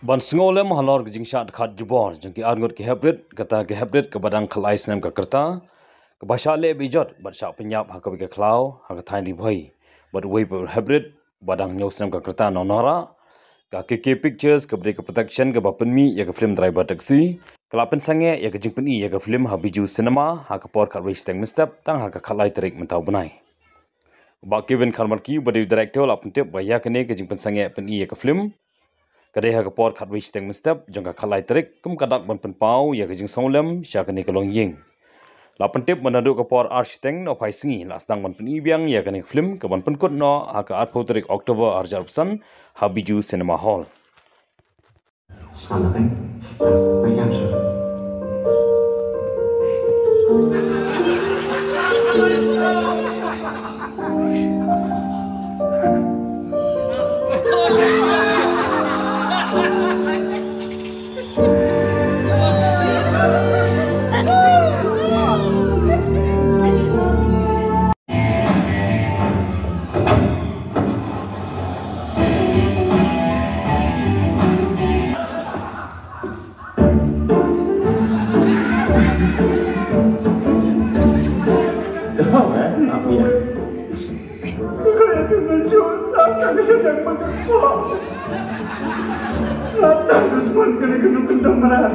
Ban sengolem halor ke jingshat khat jubor jengki arngot ke hybrid kata ke hybrid ke badang khalai snem ka kerta ke basha le bijot barsha penyap ha ke ke khlau ha ke thain di bhai but way hybrid badang nyau snem ka kerta nonora ka ke pictures ke break protection ke bapen mi ya ke film driver taxi kelapen sange ya ke jingpeni ya ke film ha biju cinema ha ke por khat wish teng mistep tang ha ke khalai terik mentau benai ba Kevin Karmarki badi director lapen tip ba ya kene ke jingpen sange pen ya ke film kadai ha kapor khat wish teng mistep jangka khalai terik kum kadak ban pen pau ya ke jing songlem sya kene kalong ying la pentip manadu kapor architect no phai singi la stang ban pen ibiang ya kene film ke ban pen kut no ha ka art terik October arjarpsan habiju cinema hall Salah kan? Banyak sih. Kau apa ya? Kau yang mencuri kami sedang mengepok. Latang Usman kena kena kendang merah.